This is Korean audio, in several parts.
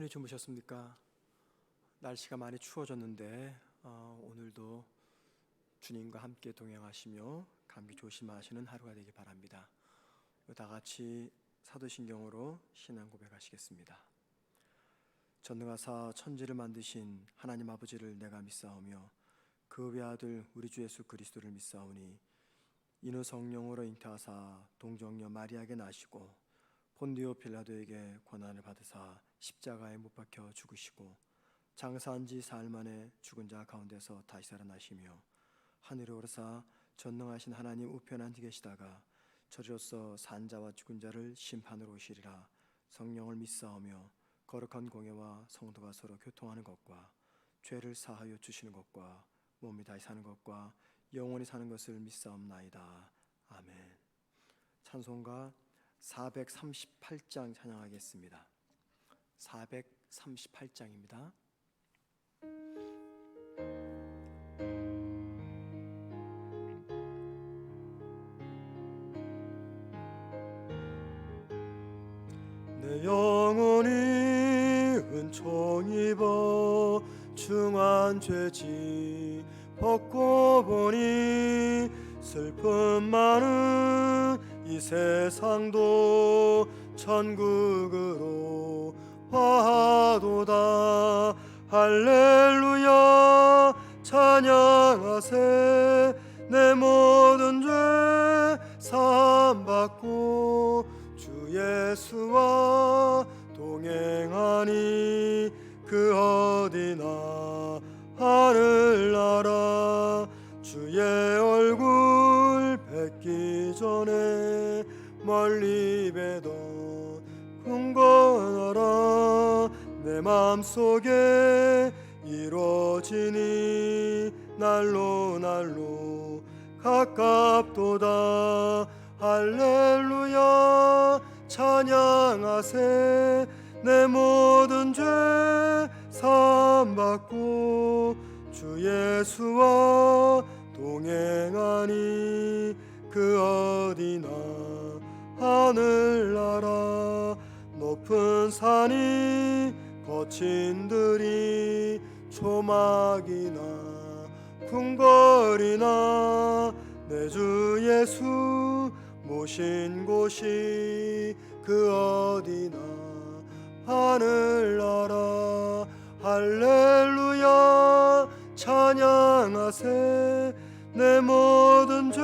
편히 주무셨습니까? 날씨가 많이 추워졌는데 오늘도 주님과 함께 동행하시며 감기 조심하시는 하루가 되길 바랍니다. 다 같이 사도신경으로 신앙 고백하시겠습니다. 전능하사 천지를 만드신 하나님 아버지를 내가 믿사오며 그 외아들 우리 주 예수 그리스도를 믿사오니 이는 성령으로 잉태하사 동정녀 마리아에게 나시고 본디오 빌라도에게 고난을 받으사 십자가에 못 박혀 죽으시고 장사한 지 사흘 만에 죽은 자 가운데서 다시 살아나시며 하늘에 오르사 전능하신 하나님 우편에 앉아 계시다가 저리로서 산 자와 죽은 자를 심판으로 오시리라. 성령을 믿사오며 거룩한 공예와 성도가 서로 교통하는 것과 죄를 사하여 주시는 것과 몸이 다시 사는 것과 영원히 사는 것을 믿사옵나이다. 아멘. 찬송가 438장 찬양하겠습니다. 438장입니다. 내 영혼이 은총 입어 중한 죄지 벗고 보니 슬픔 많은 이 세상도 천국으로 화하도다. 할렐루야 찬양하세. 내 모든 죄 사함받고 주 예수와 동행하니 그 어디나 하늘나라. 주의 얼굴 뵙기 전에 멀리 뵈던 궁건하라. 내 맘속에 이루어지니 날로 날로 가깝도다. 할렐루야 찬양하세. 내 모든 죄 사함받고 주 예수와 동행하니 그 어디나 하늘나라. 높은 산이 거친 들이 초막이나 궁궐이나 내 주 예수 모신 곳이 그 어디나 하늘나라. 할렐루야 찬양하세. 내 모든 죄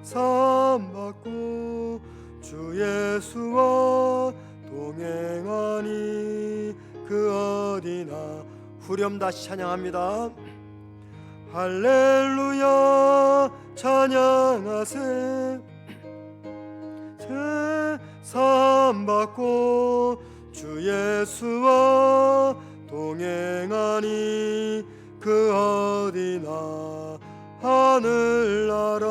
사함받고 주 예수와 동행하니 그 어디나. 후렴 다시 찬양합니다. 할렐루야 찬양하세. 죄 사함받고 주 예수와 동행하니 그 어디나 하늘나라.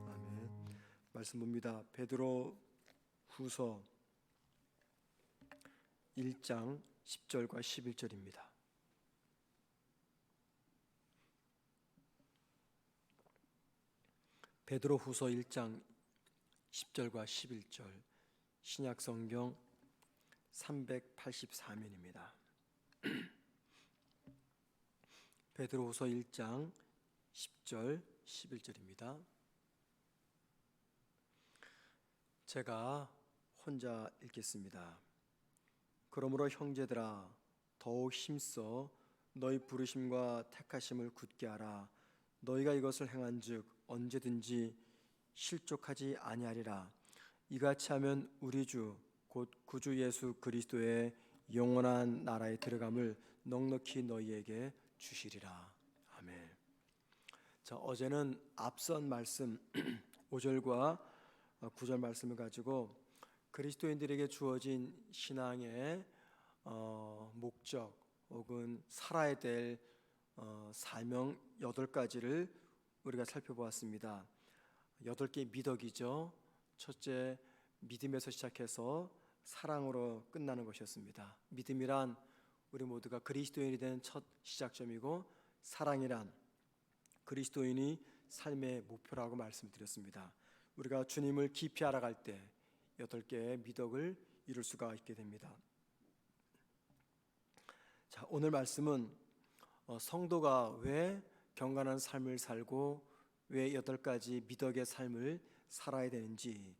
아멘. 말씀 봅니다. 베드로 후서 1장 10절과 11절입니다. 베드로 후서 1장 10절과 11절 신약성경 384면입니다. 베드로 후서 1장 10절 11절입니다. 제가 혼자 읽겠습니다. 그러므로 형제들아 더욱 힘써 너희 부르심과 택하심을 굳게 하라. 너희가 이것을 행한즉 언제든지 실족하지 아니하리라. 이같이 하면 우리 주 곧 구주 예수 그리스도의 영원한 나라에 들어감을 넉넉히 너희에게 주시리라. 아멘. 자, 어제는 앞선 말씀 5절과 9절 말씀을 가지고 그리스도인들에게 주어진 신앙의 목적 혹은 살아야 될 사명 8가지를 우리가 살펴보았습니다. 8개의 미덕이죠. 첫째, 믿음에서 시작해서 사랑으로 끝나는 것이었습니다. 믿음이란 우리 모두가 그리스도인이 되는 첫 시작점이고, 사랑이란 그리스도인이 삶의 목표라고 말씀드렸습니다. 우리가 주님을 깊이 알아갈 때 8개의 미덕을 이룰 수가 있게 됩니다. 자, 오늘 말씀은 성도가 왜 경건한 삶을 살고 왜 8가지 미덕의 삶을 살아야 되는지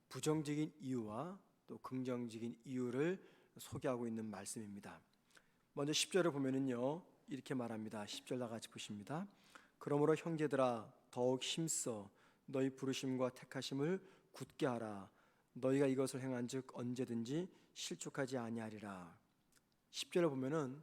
부정적인 이유와 또 긍정적인 이유를 소개하고 있는 말씀입니다. 먼저 10절을 보면은요, 이렇게 말합니다. 10절 다 같이 보십니다. 그러므로 형제들아 더욱 힘써 너희 부르심과 택하심을 굳게 하라. 너희가 이것을 행한즉 언제든지 실족하지 아니하리라. 10절을 보면은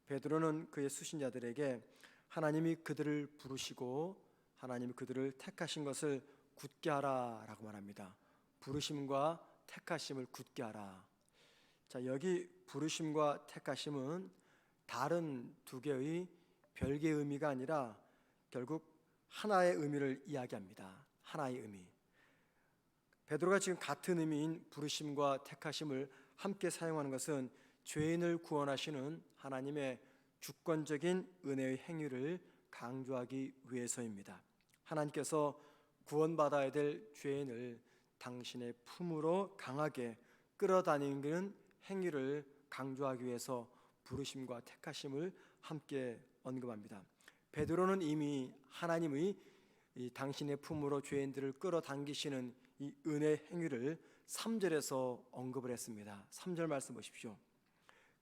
베드로는 그의 수신자들에게 하나님이 그들을 부르시고 하나님이 그들을 택하신 것을 굳게 하라라고 말합니다. 부르심과 택하심을 굳게 하라. 자, 여기 부르심과 택하심은 다른 두 개의 별개의 의미가 아니라 결국 하나의 의미를 이야기합니다. 하나의 의미. 베드로가 지금 같은 의미인 부르심과 택하심을 함께 사용하는 것은 죄인을 구원하시는 하나님의 주권적인 은혜의 행위를 강조하기 위해서입니다. 하나님께서 구원받아야 될 죄인을 당신의 품으로 강하게 끌어다니는 행위를 강조하기 위해서 부르심과 택하심을 함께 언급합니다. 베드로는 이미 하나님의 당신의 품으로 죄인들을 끌어당기시는 이 은혜 행위를 3절에서 언급을 했습니다. 3절 말씀 보십시오.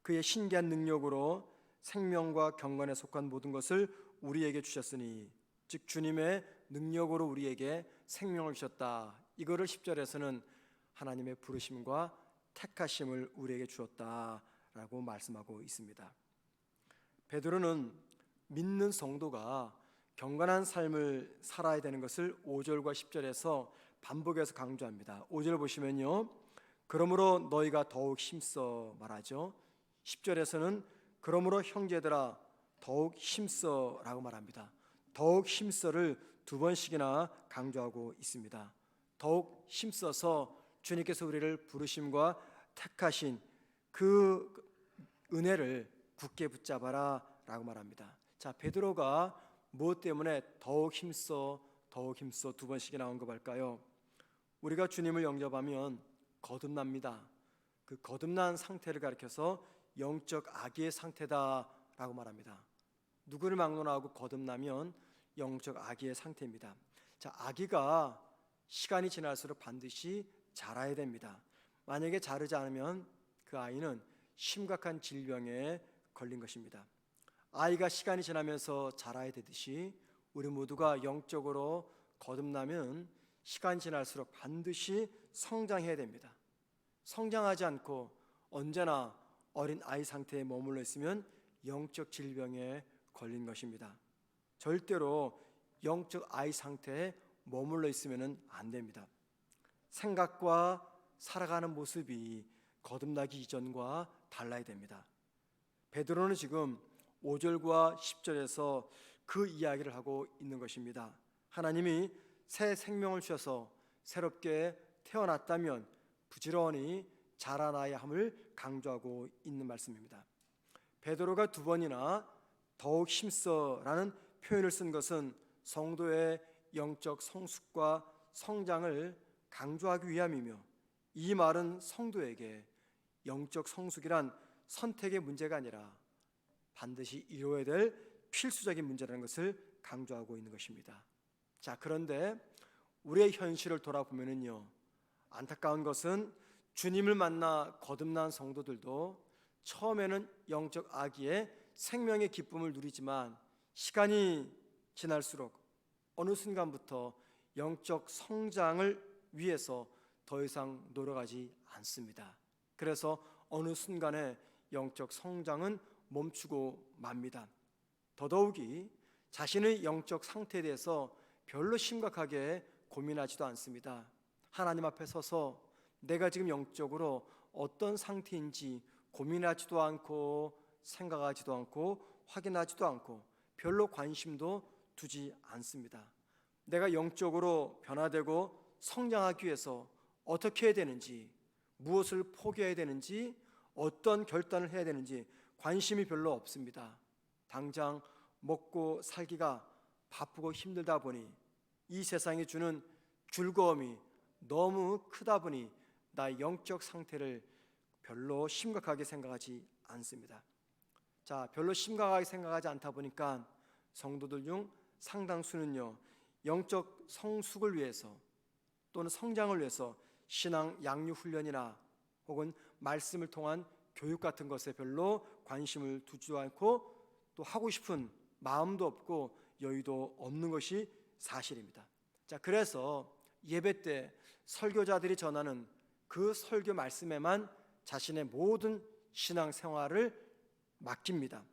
그의 신기한 능력으로 생명과 경건에 속한 모든 것을 우리에게 주셨으니, 즉 주님의 능력으로 우리에게 생명을 주셨다. 이거를 10절에서는 하나님의 부르심과 택하심을 우리에게 주었다라고 말씀하고 있습니다. 베드로는 믿는 성도가 경건한 삶을 살아야 되는 것을 5절과 10절에서 반복해서 강조합니다. 5절 보시면요, 그러므로 너희가 더욱 힘써 말하죠. 10절에서는 그러므로 형제들아 더욱 힘써 라고 말합니다. 더욱 힘써를 2번씩이나 강조하고 있습니다. 더욱 힘써서 주님께서 우리를 부르심과 택하신 그 은혜를 굳게 붙잡아라 라고 말합니다. 자, 베드로가 무엇 때문에 더욱 힘써 2번씩이나 언급할까요? 우리가 주님을 영접하면 거듭납니다. 그 거듭난 상태를 가리켜서 영적 아기의 상태다라고 말합니다. 누구를 막론하고 거듭나면 영적 아기의 상태입니다. 자, 아기가 시간이 지날수록 반드시 자라야 됩니다. 만약에 자르지 않으면 그 아이는 심각한 질병에 걸린 것입니다. 아이가 시간이 지나면서 자라야 되듯이 우리 모두가 영적으로 거듭나면 시간이 지날수록 반드시 성장해야 됩니다. 성장하지 않고 언제나 어린 아이 상태에 머물러 있으면 영적 질병에 걸린 것입니다. 절대로 영적 아이 상태에 머물러 있으면 안 됩니다. 생각과 살아가는 모습이 거듭나기 이전과 달라야 됩니다. 베드로는 지금 5절과 10절에서 그 이야기를 하고 있는 것입니다. 하나님이 새 생명을 주셔서 새롭게 태어났다면 부지런히 자라나야 함을 강조하고 있는 말씀입니다. 베드로가 2번이나 더욱 힘써라는 표현을 쓴 것은 성도의 영적 성숙과 성장을 강조하기 위함이며, 이 말은 성도에게 영적 성숙이란 선택의 문제가 아니라 반드시 이루어야 될 필수적인 문제라는 것을 강조하고 있는 것입니다. 자, 그런데 우리의 현실을 돌아보면요, 안타까운 것은 주님을 만나 거듭난 성도들도 처음에는 영적 아기의 생명의 기쁨을 누리지만 시간이 지날수록 어느 순간부터 영적 성장을 위해서 더 이상 노력하지 않습니다. 그래서 어느 순간에 영적 성장은 멈추고 맙니다. 더더욱이 자신의 영적 상태에 대해서 별로 심각하게 고민하지도 않습니다. 하나님 앞에 서서 내가 지금 영적으로 어떤 상태인지 고민하지도 않고 생각하지도 않고 확인하지도 않고 별로 관심도 두지 않습니다. 내가 영적으로 변화되고 성장하기 위해서 어떻게 해야 되는지, 무엇을 포기해야 되는지, 어떤 결단을 해야 되는지 관심이 별로 없습니다. 당장 먹고 살기가 바쁘고 힘들다 보니 이 세상이 주는 즐거움이 너무 크다 보니 나의 영적 상태를 별로 심각하게 생각하지 않습니다. 자, 별로 심각하게 생각하지 않다 보니까 성도들 중 상당수는요, 영적 성숙을 위해서 또는 성장을 위해서 신앙 양육 훈련이나 혹은 말씀을 통한 교육 같은 것에 별로 관심을 두지도 않고 또 하고 싶은 마음도 없고 여유도 없는 것이 사실입니다. 자, 그래서 예배 때 설교자들이 전하는 그 설교 말씀에만 자신의 모든 신앙 생활을 맡깁니다.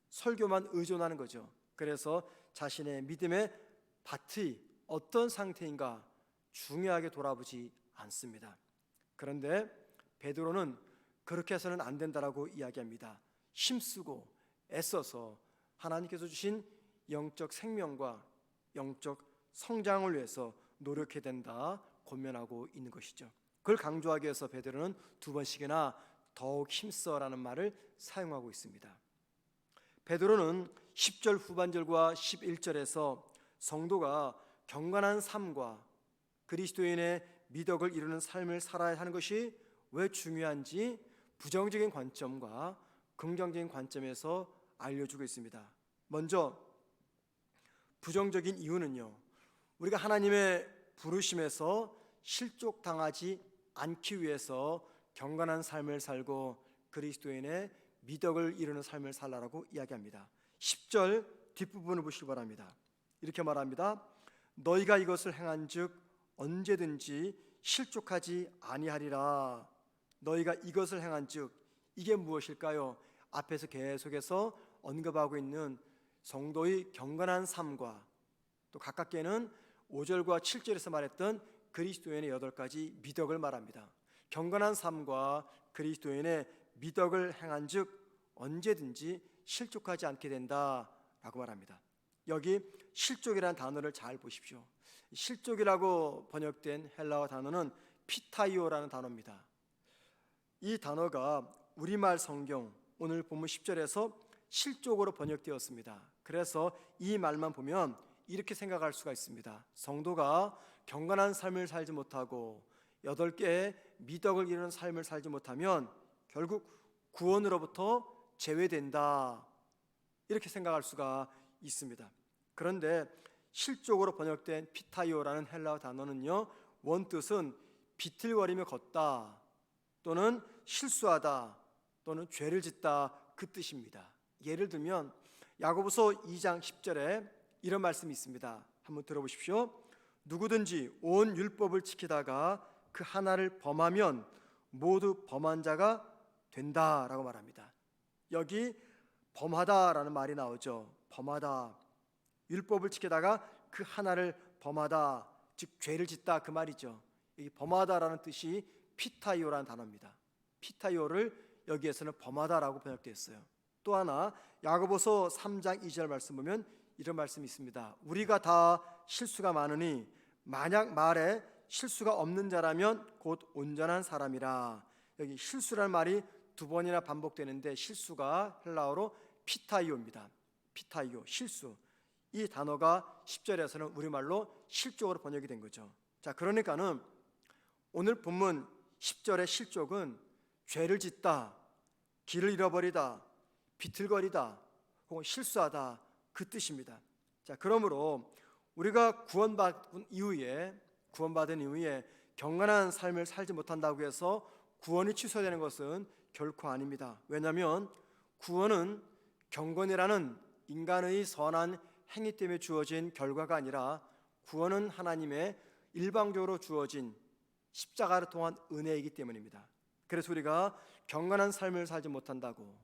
설교만 의존하는 거죠. 그래서 자신의 믿음의 밭이 어떤 상태인가 중요하게 돌아보지 않습니다. 그런데 베드로는 그렇게 해서는 안 된다라고 이야기합니다. 힘쓰고 애써서 하나님께서 주신 영적 생명과 영적 성장을 위해서 노력해야 된다 권면하고 있는 것이죠. 그걸 강조하기 위해서 베드로는 2번씩이나 더욱 힘써라는 말을 사용하고 있습니다. 베드로는 10절 후반절과 11절에서 성도가 경건한 삶과 그리스도인의 미덕을 이루는 삶을 살아야 하는 것이 왜 중요한지 부정적인 관점과 긍정적인 관점에서 알려주고 있습니다. 먼저 부정적인 이유는요, 우리가 하나님의 부르심에서 실족당하지 않기 위해서 경건한 삶을 살고 그리스도인의 미덕을 이루는 삶을 살라라고 이야기합니다. 10절 뒷부분을 보시기 바랍니다. 이렇게 말합니다. 너희가 이것을 행한즉 언제든지 실족하지 아니하리라. 너희가 이것을 행한즉, 이게 무엇일까요? 앞에서 계속해서 언급하고 있는 성도의 경건한 삶과 또 가깝게는 5절과 7절에서 말했던 그리스도인의 8가지 미덕을 말합니다. 경건한 삶과 그리스도인의 미덕을 행한즉 언제든지 실족하지 않게 된다라고 말합니다. 여기 실족이라는 단어를 잘 보십시오. 실족이라고 번역된 헬라어 단어는 피타이오라는 단어입니다. 이 단어가 우리말 성경 오늘 본문 10절에서 실족으로 번역되었습니다. 그래서 이 말만 보면 이렇게 생각할 수가 있습니다. 성도가 경건한 삶을 살지 못하고 8개의 미덕을 이루는 삶을 살지 못하면 결국 구원으로부터 제외된다, 이렇게 생각할 수가 있습니다. 그런데 실족으로 번역된 피타이오라는 헬라어 단어는요, 원뜻은 비틀거리며 걷다 또는 실수하다 또는 죄를 짓다, 그 뜻입니다. 예를 들면 야고보서 2장 10절에 이런 말씀이 있습니다. 한번 들어보십시오. 누구든지 온 율법을 지키다가 그 하나를 범하면 모두 범한 자가 된다라고 말합니다. 여기 범하다라는 말이 나오죠. 범하다, 율법을 지키다가 그 하나를 범하다, 즉 죄를 짓다, 그 말이죠. 이 범하다라는 뜻이 피타이오라는 단어입니다. 피타이오를 여기에서는 범하다라고 번역되었어요. 또 하나 야고보서 3장 2절 말씀 보면 이런 말씀이 있습니다. 우리가 다 실수가 많으니 만약 말에 실수가 없는 자라면 곧 온전한 사람이라. 여기 실수라는 말이 2번이나 반복되는데 실수가 헬라어로 피타이오입니다. 피타이오, 실수. 이 단어가 10절에서는 우리말로 실족으로 번역이 된 거죠. 자, 그러니까는 오늘 본문 10절의 실족은 죄를 짓다, 길을 잃어버리다, 비틀거리다 혹은 실수하다, 그 뜻입니다. 자, 그러므로 우리가 구원받은 이후에 경건한 삶을 살지 못한다고 해서 구원이 취소되는 것은 결코 아닙니다. 왜냐하면 구원은 경건이라는 인간의 선한 행위 때문에 주어진 결과가 아니라 구원은 하나님의 일방적으로 주어진 십자가를 통한 은혜이기 때문입니다. 그래서 우리가 경건한 삶을 살지 못한다고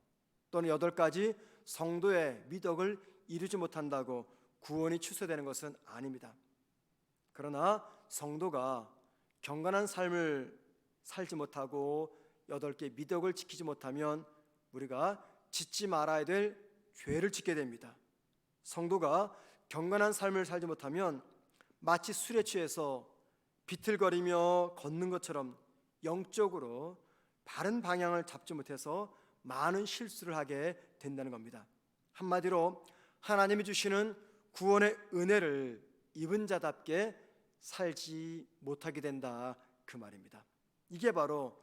또는 8가지 성도의 미덕을 이루지 못한다고 구원이 취소되는 것은 아닙니다. 그러나 성도가 경건한 삶을 살지 못하고 8개 미덕을 지키지 못하면 우리가 짓지 말아야 될 죄를 짓게 됩니다. 성도가 경건한 삶을 살지 못하면 마치 술에 취해서 비틀거리며 걷는 것처럼 영적으로 바른 방향을 잡지 못해서 많은 실수를 하게 된다는 겁니다. 한마디로 하나님이 주시는 구원의 은혜를 입은 자답게 살지 못하게 된다, 그 말입니다. 이게 바로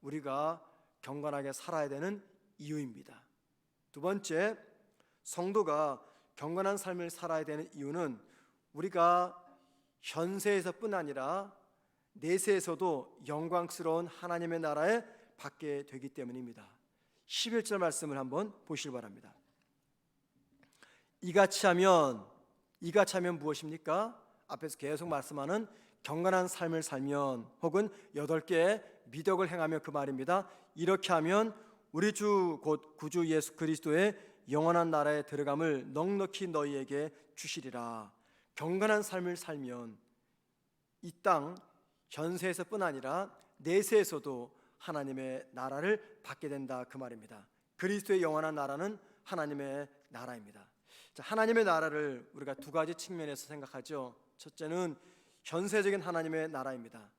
우리가 경건하게 살아야 되는 이유입니다. 두 번째, 성도가 경건한 삶을 살아야 되는 이유는 우리가 현세에서뿐 아니라 내세에서도 영광스러운 하나님의 나라에 받게 되기 때문입니다. 11절 말씀을 한번 보시기 바랍니다. 이같이 하면 무엇입니까? 앞에서 계속 말씀하는 경건한 삶을 살면, 혹은 8개의 미덕을 행하며, 그 말입니다. 이렇게 하면 우리 주 곧 구주 예수 그리스도의 영원한 나라에 들어감을 넉넉히 너희에게 주시리라. 경건한 삶을 살면 이 땅 현세에서뿐 아니라 내세에서도 하나님의 나라를 받게 된다, 그 말입니다. 그리스도의 영원한 나라는 하나님의 나라입니다. 자, 하나님의 나라를 우리가 두 가지 측면에서 생각하죠. 첫째는 현세적인 하나님의 나라입니다.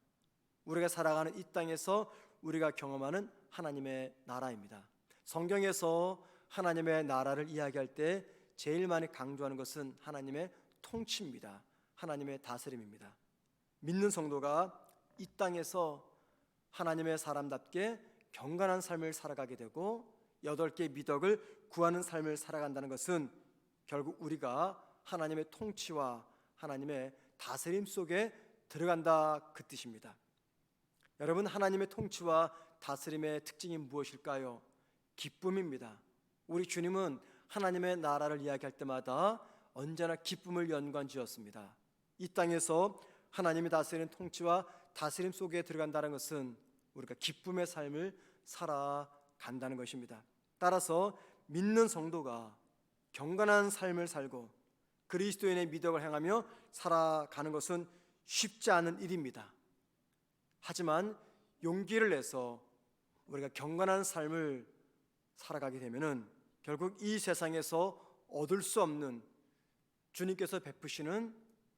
우리가 살아가는 이 땅에서 우리가 경험하는 하나님의 나라입니다. 성경에서 하나님의 나라를 이야기할 때 제일 많이 강조하는 것은 하나님의 통치입니다. 하나님의 다스림입니다. 믿는 성도가 이 땅에서 하나님의 사람답게 경건한 삶을 살아가게 되고 8개의 미덕을 구하는 삶을 살아간다는 것은 결국 우리가 하나님의 통치와 하나님의 다스림 속에 들어간다, 그 뜻입니다. 여러분, 하나님의 통치와 다스림의 특징이 무엇일까요? 기쁨입니다. 우리 주님은 하나님의 나라를 이야기할 때마다 언제나 기쁨을 연관지었습니다. 이 땅에서 하나님이 다스리는 통치와 다스림 속에 들어간다는 것은 우리가 기쁨의 삶을 살아간다는 것입니다. 따라서 믿는 성도가 경건한 삶을 살고 그리스도인의 미덕을 행하며 살아가는 것은 쉽지 않은 일입니다. 하지만 용기를 내서 우리가 경건한 삶을 살아가게 되면은 결국 이 세상에서 얻을 수 없는 주님께서 베푸시는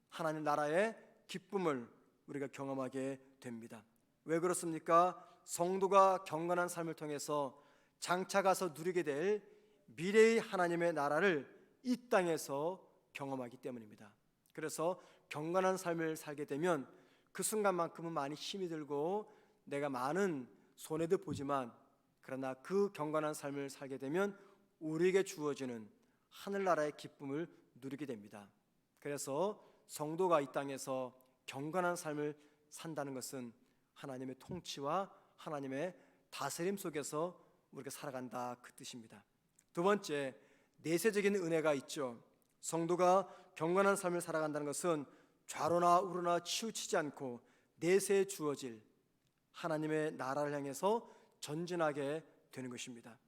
하나님 나라의 기쁨을 우리가 경험하게 됩니다. 왜 그렇습니까? 성도가 경건한 삶을 통해서 장차 가서 누리게 될 미래의 하나님의 나라를 이 땅에서 경험하기 때문입니다. 그래서 경건한 삶을 살게 되면 그 순간만큼은 많이 힘이 들고 내가 많은 손해도 보지만, 그러나 그 경건한 삶을 살게 되면 우리에게 주어지는 하늘나라의 기쁨을 누리게 됩니다. 그래서 성도가 이 땅에서 경건한 삶을 산다는 것은 하나님의 통치와 하나님의 다스림 속에서 우리가 살아간다, 그 뜻입니다. 두 번째, 내세적인 은혜가 있죠. 성도가 경건한 삶을 살아간다는 것은 좌로나 우로나 치우치지 않고 내세에 주어질 하나님의 나라를 향해서 전진하게 되는 것입니다.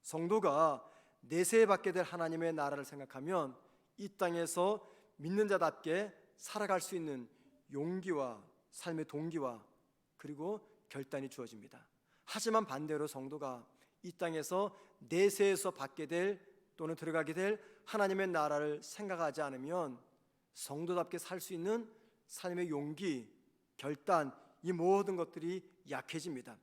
성도가 내세에 받게 될 하나님의 나라를 생각하면 이 땅에서 믿는 자답게 살아갈 수 있는 용기와 삶의 동기와 그리고 결단이 주어집니다. 하지만 반대로 성도가 이 땅에서 내세에서 받게 될 또는 들어가게 될 하나님의 나라를 생각하지 않으면 성도답게 살 수 있는 삶의 용기, 결단, 이 모든 것들이 약해집니다.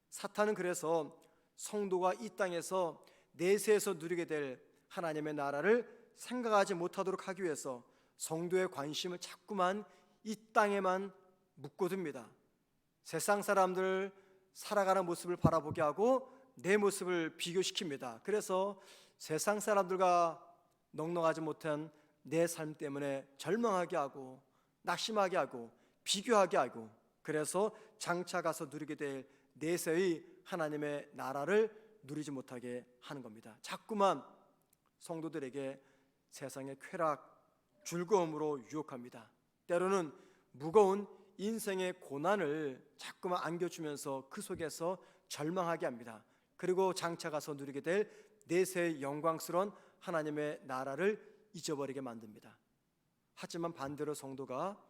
사탄은 그래서 성도가 이 땅에서 내세에서 누리게 될 하나님의 나라를 생각하지 못하도록 하기 위해서 성도의 관심을 자꾸만 이 땅에만 묶어둡니다. 세상 사람들 살아가는 모습을 바라보게 하고 내 모습을 비교시킵니다. 그래서 세상 사람들과 넉넉하지 못한 내 삶 때문에 절망하게 하고 낙심하게 하고 비교하게 하고, 그래서 장차 가서 누리게 될 내세의 하나님의 나라를 누리지 못하게 하는 겁니다. 자꾸만 성도들에게 세상의 쾌락, 즐거움으로 유혹합니다. 때로는 무거운 인생의 고난을 자꾸만 안겨주면서 그 속에서 절망하게 합니다. 그리고 장차 가서 누리게 될 내세의 영광스러운 하나님의 나라를 잊어버리게 만듭니다. 하지만 반대로 성도가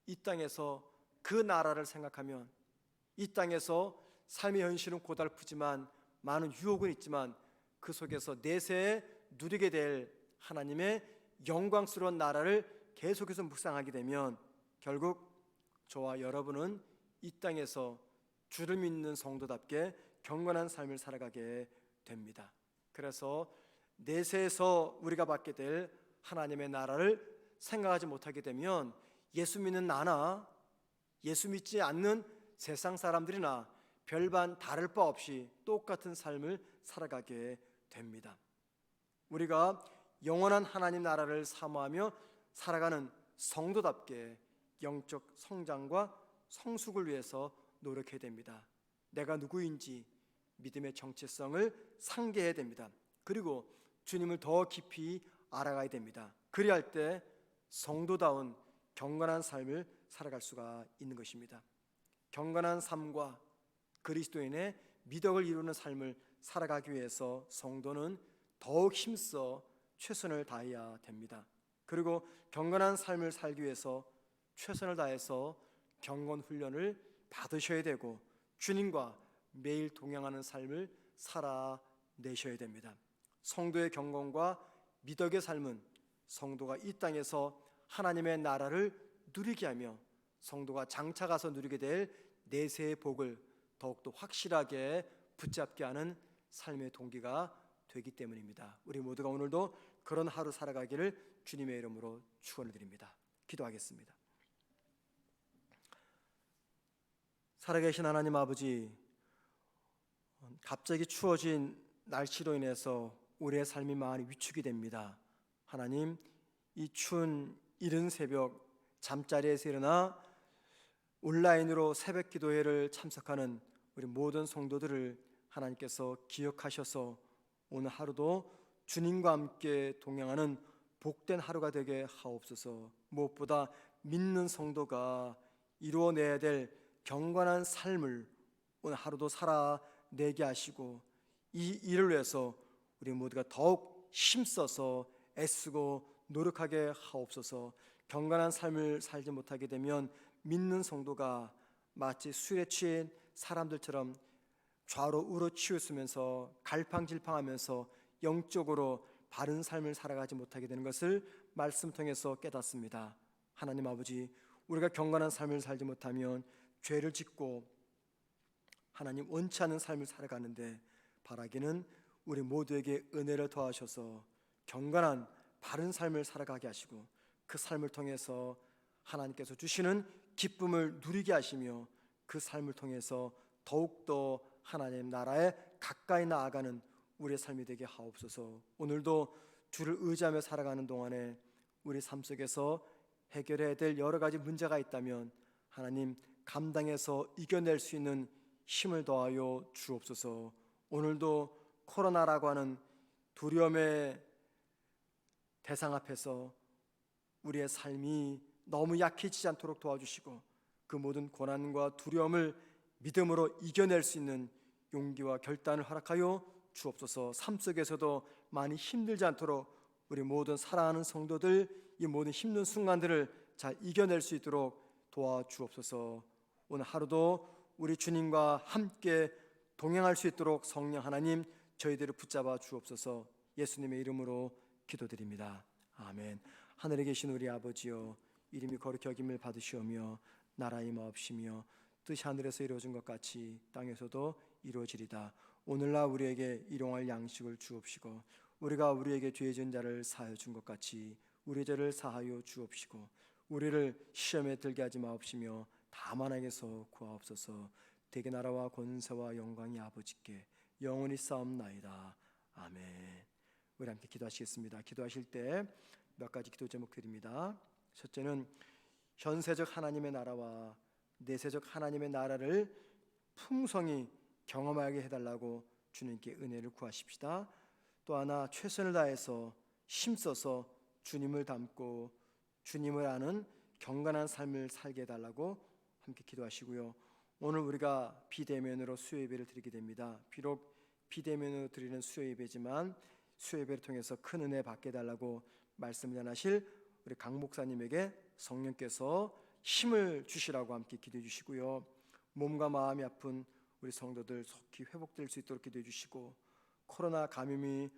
이 땅에서 그 나라를 생각하면 이 땅에서 삶의 현실은 고달프지만 많은 유혹은 있지만 그 속에서 내세에 누리게 될 하나님의 영광스러운 나라를 계속해서 묵상하게 되면 결국 저와 여러분은 이 땅에서 주를 믿는 성도답게 경건한 삶을 살아가게 됩니다. 그래서 내세에서 우리가 받게 될 하나님의 나라를 생각하지 못하게 되면 예수 믿는 나나 예수 믿지 않는 세상 사람들이나 별반 다를 바 없이 똑같은 삶을 살아가게 됩니다. 우리가 영원한 하나님 나라를 사모하며 살아가는 성도답게 영적 성장과 성숙을 위해서 노력해야 됩니다. 내가 누구인지 믿음의 정체성을 상기해야 됩니다. 그리고 주님을 더 깊이 알아가야 됩니다. 그리할 때 성도다운 경건한 삶을 살아갈 수가 있는 것입니다. 경건한 삶과 그리스도인의 미덕을 이루는 삶을 살아가기 위해서 성도는 더욱 힘써 최선을 다해야 됩니다. 그리고 경건한 삶을 살기 위해서 최선을 다해서 경건 훈련을 받으셔야 되고 주님과 매일 동행하는 삶을 살아내셔야 됩니다. 성도의 경건과 미덕의 삶은 성도가 이 땅에서 하나님의 나라를 누리게 하며 성도가 장차 가서 누리게 될 내세의 복을 더욱더 확실하게 붙잡게 하는 삶의 동기가 되기 때문입니다. 우리 모두가 오늘도 그런 하루 살아가기를 주님의 이름으로 축원을 드립니다. 기도하겠습니다. 살아계신 하나님 아버지, 갑자기 추워진 날씨로 인해서 우리의 삶이 많이 위축이 됩니다. 하나님, 이 추운 이른 새벽 잠자리에서 일어나 온라인으로 새벽 기도회를 참석하는 우리 모든 성도들을 하나님께서 기억하셔서 오늘 하루도 주님과 함께 동행하는 복된 하루가 되게 하옵소서. 무엇보다 믿는 성도가 이루어내야 될 경건한 삶을 오늘 하루도 살아내게 하시고 이 일을 위해서 우리 모두가 더욱 힘써서 애쓰고 노력하게 하옵소서. 경건한 삶을 살지 못하게 되면 믿는 성도가 마치 술에 취한 사람들처럼 좌로 우로 치우치면서 갈팡질팡하면서 영적으로 바른 삶을 살아가지 못하게 되는 것을 말씀 통해서 깨닫습니다. 하나님 아버지, 우리가 경건한 삶을 살지 못하면 죄를 짓고 하나님 원치 않는 삶을 살아가는데 바라기는 우리 모두에게 은혜를 더하셔서 경건한 바른 삶을 살아가게 하시고 그 삶을 통해서 하나님께서 주시는 기쁨을 누리게 하시며 그 삶을 통해서 더욱더 하나님 나라에 가까이 나아가는 우리의 삶이 되게 하옵소서. 오늘도 주를 의지하며 살아가는 동안에 우리 삶 속에서 해결해야 될 여러 가지 문제가 있다면 하나님 감당해서 이겨낼 수 있는 힘을 더하여 주옵소서. 오늘도 코로나라고 하는 두려움의 대상 앞에서 우리의 삶이 너무 약해지지 않도록 도와주시고 그 모든 고난과 두려움을 믿음으로 이겨낼 수 있는 용기와 결단을 허락하여 주옵소서. 삶 속에서도 많이 힘들지 않도록 우리 모든 사랑하는 성도들 이 모든 힘든 순간들을 잘 이겨낼 수 있도록 도와주옵소서. 오늘 하루도 우리 주님과 함께 동행할 수 있도록 성령 하나님 저희들을 붙잡아 주옵소서. 예수님의 이름으로 기도드립니다. 아멘. 하늘에 계신 우리 아버지여, 이름이 거룩히 여김을 받으시오며 나라의 마옵시며 뜻이 하늘에서 이루어진 것 같이 땅에서도 이루어지리다. 오늘날 우리에게 일용할 양식을 주옵시고 우리가 우리에게 죄 지은 자를 사하여 준 것 같이 우리 죄를 사하여 주옵시고 우리를 시험에 들게 하지 마옵시며 다만 악에서 구하옵소서. 대개 나라와 권세와 영광이 아버지께 영원히 싸움나이다. 아멘. 우리 함께 기도하시겠습니다. 기도하실 때 몇 가지 기도 제목 드립니다. 첫째는 현세적 하나님의 나라와 내세적 하나님의 나라를 풍성히 경험하게 해달라고 주님께 은혜를 구하십시다. 또 하나 최선을 다해서 힘써서 주님을 닮고 주님을 아는 경건한 삶을 살게 해달라고 함께 기도하시고요. 오늘 우리가 비대면으로 수요예배를 드리게 됩니다. 비록 비대면으로 드리는 수요예배지만 수요예배를 통해서 큰 은혜 받게 해달라고 말씀 전하실 우리 강 목사님에게 성령께서 힘을 주시라고 함께 기도해 주시고요. 몸과 마음이 아픈 우리 성도들 속히 회복될 수 있도록 기도해 주시고 코로나 감염이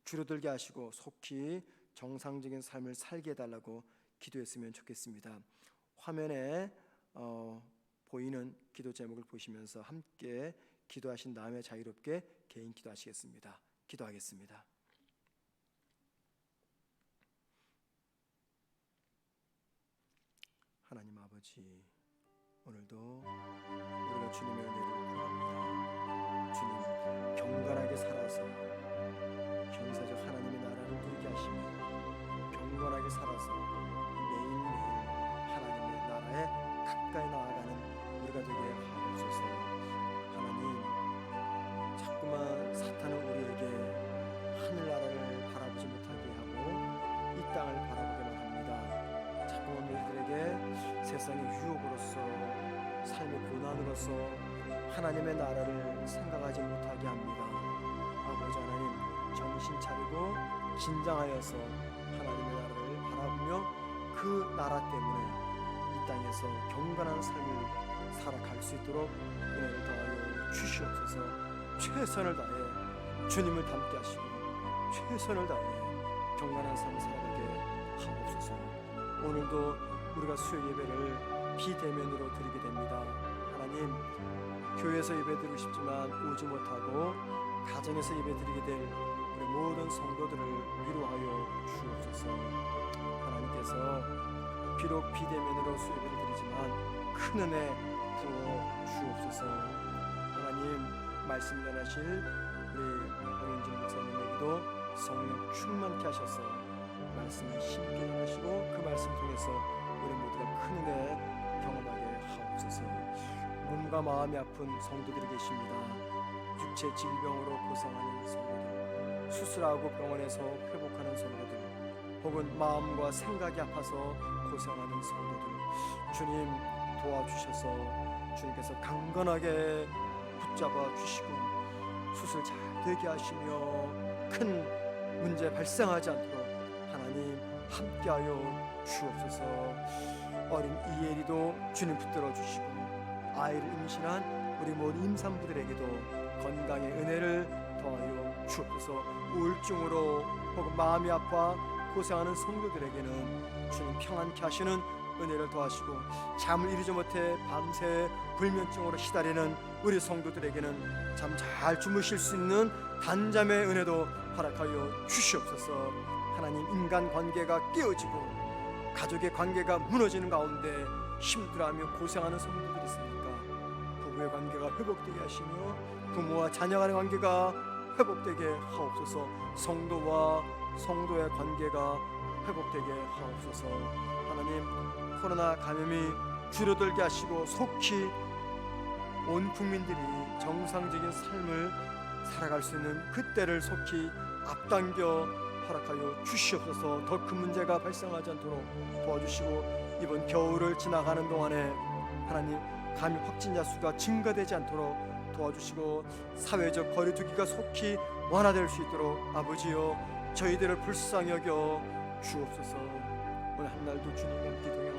줄어들게 하시고 속히 정상적인 삶을 살게 해달라고 기도했으면 좋겠습니다. 화면에 보이는 기도 제목을 보시면서 함께 기도하신 다음에 자유롭게 개인 기도하시겠습니다. 기도하겠습니다. 하나님 아버지, 오늘도 우리가 주님의 은혜를 구합니다. 주님 경건하게 살아서 경사적 하나님의 나라를 누리게 하시며 경건하게 살아서 매일매일 하나님의 나라에 가까이 나아가는 우리가 되게 하옵소서. 하나님, 자꾸만 사탄은 우리에게 하늘나라를 바라보지 못하게 하고 이 땅을 바라보게만 합니다. 자꾸만 우리들에게 세상의 유혹으로서 삶의 고난으로서 하나님의 나라를 생각하지 못하게 합니다. 아버지 하나님, 정신 차리고 긴장하여서 하나님의 나라를 바라보며 그 나라 때문에 이 땅에서 경건한 삶을 살아갈 수 있도록 은혜를 더하여 주시옵소서. 최선을 다해 주님을 닮게 하시고 최선을 다해 경건한 삶을 살아가게 하옵소서. 오늘도 우리가 수요 예배를 비대면으로 드리게 됩니다. 하나님, 교회에서 예배 드리고 싶지만 오지 못하고 가정에서 예배 드리게 될 우리 모든 성도들을 위로하여 주옵소서. 하나님께서 비록 비대면으로 수요 예배를 드리지만 큰 은혜 부어 주옵소서. 하나님, 말씀 전하실 우리 박영진 목사님에게도 성령 충만케 하셔서 말씀을 심게 하시고 그 말씀 통해서 우리 모두가 큰 은혜 경험하게 하옵소서. 몸과 마음이 아픈 성도들이 계십니다. 육체 질병으로 고생하는 성도들, 수술하고 병원에서 회복하는 성도들, 혹은 마음과 생각이 아파서 고생하는 성도들, 주님 도와주셔서 주님께서 강건하게 붙잡아 주시고 수술 잘 되게 하시며 큰 문제 발생하지 않도록 하나님 함께하여 주옵소서. 어린 이엘이도 주님 붙들어 주시고 아이를 임신한 우리 모든 임산부들에게도 건강의 은혜를 더하여 주옵소서. 우울증으로 혹은 마음이 아파 고생하는 성도들에게는 주님 평안케 하시는 은혜를 더하시고 잠을 이루지 못해 밤새 불면증으로 시달리는 우리 성도들에게는 잠 잘 주무실 수 있는 단잠의 은혜도 허락하여 주시옵소서. 하나님, 인간관계가 깨어지고 가족의 관계가 무너지는 가운데 힘들어하며 고생하는 성도들이 있습니까? 부부의 관계가 회복되게 하시며 부모와 자녀 간의 관계가 회복되게 하옵소서. 성도와 성도의 관계가 회복되게 하옵소서. 하나님, 코로나 감염이 줄어들게 하시고 속히 온 국민들이 정상적인 삶을 살아갈 수 있는 그때를 속히 앞당겨 허락하여 주시옵소서. 더 큰 문제가 발생하지 않도록 도와주시고 이번 겨울을 지나가는 동안에 하나님, 감염 확진자 수가 증가되지 않도록 도와주시고 사회적 거리두기가 속히 완화될 수 있도록 아버지여 저희들을 불쌍히 여겨 주옵소서. 오늘 한날도 주님 함께 동행